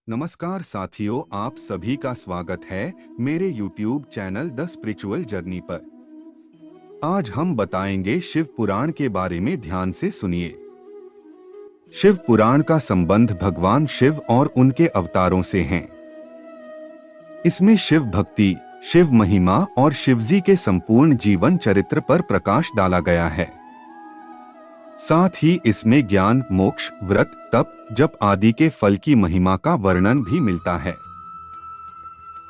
नमस्कार साथियों, आप सभी का स्वागत है मेरे YouTube channel the spiritual journey पर। आज हम बताएंगे शिव पुराण के बारे में, ध्यान से सुनिए। शिव पुराण का संबंध भगवान शिव और उनके अवतारों से है। इसमें शिव भक्ति, शिव महिमा और शिवजी के संपूर्ण जीवन चरित्र पर प्रकाश डाला गया है। साथ ही इसमें ज्ञान, मोक्ष, व्रत, तप, जप आदि के फल की महिमा का वर्णन भी मिलता है।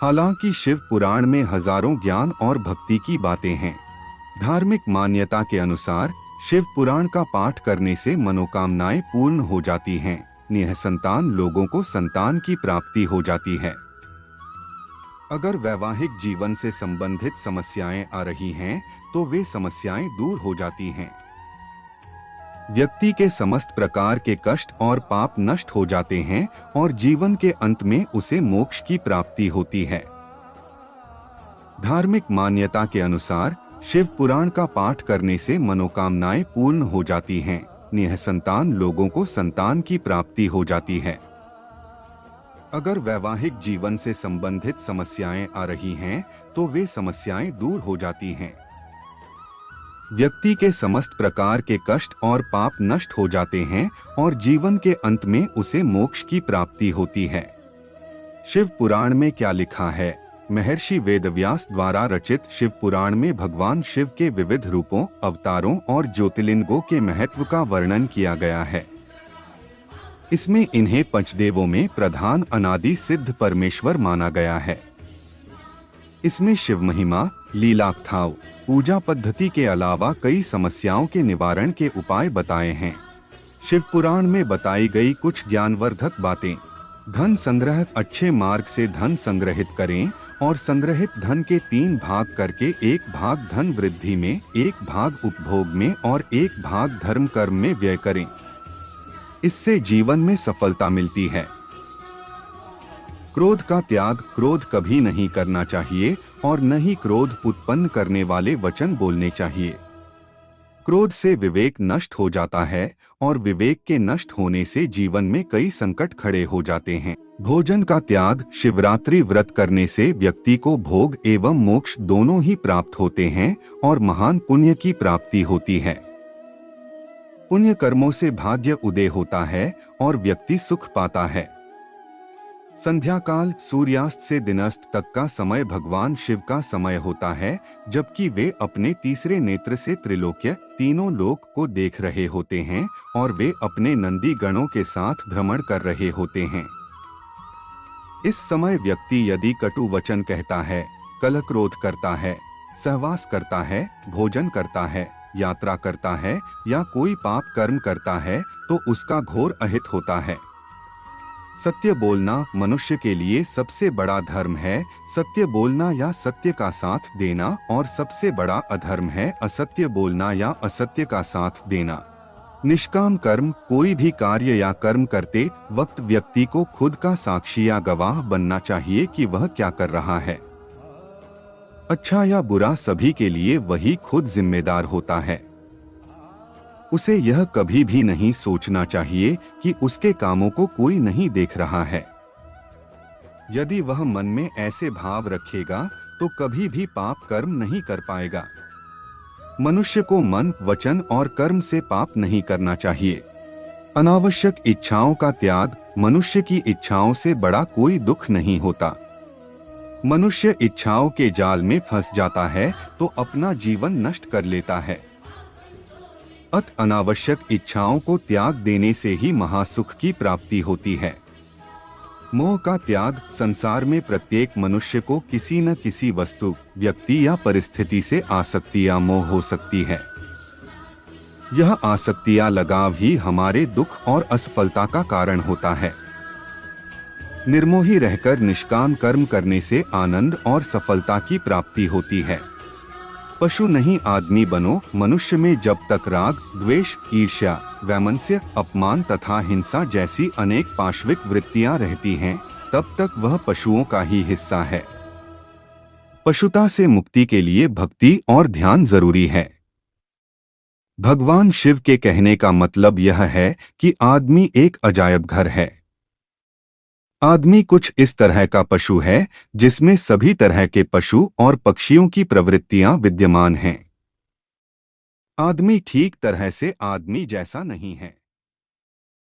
हालांकि शिव पुराण में हजारों ज्ञान और भक्ति की बातें हैं। धार्मिक मान्यता के अनुसार शिव पुराण का पाठ करने से मनोकामनाएं पूर्ण हो जाती हैं, निःसंतान लोगों को संतान की प्राप्ति हो जाती है। अगर वैवाहिक जीवन से संबंधित समस्याएं आ रही हैं, तो वे समस्याएं दूर हो जाती हैं। व्यक्ति के समस्त प्रकार के कष्ट और पाप नष्ट हो जाते हैं और जीवन के अंत में उसे मोक्ष की प्राप्ति होती है। धार्मिक मान्यता के अनुसार शिव पुराण का पाठ करने से मनोकामनाएं पूर्ण हो जाती हैं, निःसंतान लोगों को संतान की प्राप्ति हो जाती है। अगर वैवाहिक जीवन से संबंधित समस्याएं आ रही हैं, तो वे समस्याएं दूर हो जाती हैं। व्यक्ति के समस्त प्रकार के कष्ट और पाप नष्ट हो जाते हैं और जीवन के अंत में उसे मोक्ष की प्राप्ति होती है। शिव पुराण में क्या लिखा है? महर्षि वेदव्यास द्वारा रचित शिव पुराण में भगवान शिव के विविध रूपों, अवतारों और ज्योतिर्लिंगों के महत्व का वर्णन किया गया है। इसमें इन्हें पंचदेवों में प्रधान अनादि सिद्ध परमेश्वर माना गया है। इसमें शिव महिमा, लीलाकथाओं, पूजा पद्धति के अलावा कई समस्याओं के निवारण के उपाय बताए हैं। शिव पुराण में बताई गई कुछ ज्ञानवर्धक बातें: धन संग्रह, अच्छे मार्ग से धन संग्रहित करें और संग्रहित धन के 3 भाग करके 1 भाग धन वृद्धि में, 1 भाग उपभोग में और 1 भाग धर्म कर्म में व्यय करें। इससे जीवन में सफलता मिलती है। क्रोध का त्याग, क्रोध कभी नहीं करना चाहिए और न ही क्रोध उत्पन्न करने वाले वचन बोलने चाहिए। क्रोध से विवेक नष्ट हो जाता है और विवेक के नष्ट होने से जीवन में कई संकट खड़े हो जाते हैं। भोजन का त्याग, शिवरात्रि व्रत करने से व्यक्ति को भोग एवं मोक्ष दोनों ही प्राप्त होते हैं और महान पुण्य की प्राप्ति होती है। पुण्य कर्मों से भाग्य उदय होता है और व्यक्ति सुख पाता है। संध्या काल, सूर्यास्त से दिनास्त तक का समय भगवान शिव का समय होता है, जबकि वे अपने तीसरे नेत्र से त्रिलोक्य, तीनों लोक को देख रहे होते हैं और वे अपने नंदी गणों के साथ भ्रमण कर रहे होते हैं। इस समय व्यक्ति यदि कटु वचन कहता है, कलह क्रोध करता है, सहवास करता है, भोजन करता है, यात्रा करता है या कोई पाप कर्म करता है, तो उसका घोर अहित होता है। सत्य बोलना मनुष्य के लिए सबसे बड़ा धर्म है। सत्य बोलना या सत्य का साथ देना, और सबसे बड़ा अधर्म है असत्य बोलना या असत्य का साथ देना। निष्काम कर्म, कोई भी कार्य या कर्म करते वक्त व्यक्ति को खुद का साक्षी या गवाह बनना चाहिए कि वह क्या कर रहा है। अच्छा या बुरा सभी के लिए वही खुद जिम्मेदार होता है। उसे यह कभी भी नहीं सोचना चाहिए कि उसके कामों को कोई नहीं देख रहा है। यदि वह मन में ऐसे भाव रखेगा तो कभी भी पाप कर्म नहीं कर पाएगा। मनुष्य को मन, वचन और कर्म से पाप नहीं करना चाहिए। अनावश्यक इच्छाओं का त्याग, मनुष्य की इच्छाओं से बड़ा कोई दुख नहीं होता। मनुष्य इच्छाओं के जाल में फंस जाता है तो अपना जीवन नष्ट कर लेता है। अनावश्यक इच्छाओं को त्याग देने से ही महासुख की प्राप्ति होती है। मोह का त्याग, संसार में प्रत्येक मनुष्य को किसी न किसी वस्तु, व्यक्ति या परिस्थिति से आसक्ति या मोह हो सकती है। यह आसक्ति या लगाव ही हमारे दुख और असफलता का कारण होता है। निर्मोही रहकर निष्काम कर्म करने से आनंद और सफलता की प्राप्ति होती है। पशु नहीं आदमी बनो। मनुष्य में जब तक राग, द्वेष, ईर्ष्या, वैमनस्य, अपमान तथा हिंसा जैसी अनेक पाशविक वृत्तियां रहती हैं, तब तक वह पशुओं का ही हिस्सा है। पशुता से मुक्ति के लिए भक्ति और ध्यान जरूरी है। भगवान शिव के कहने का मतलब यह है कि आदमी एक अजायब घर है। आदमी कुछ इस तरह का पशु है जिसमें सभी तरह के पशु और पक्षियों की प्रवृत्तियां विद्यमान हैं। आदमी ठीक तरह से आदमी जैसा नहीं है।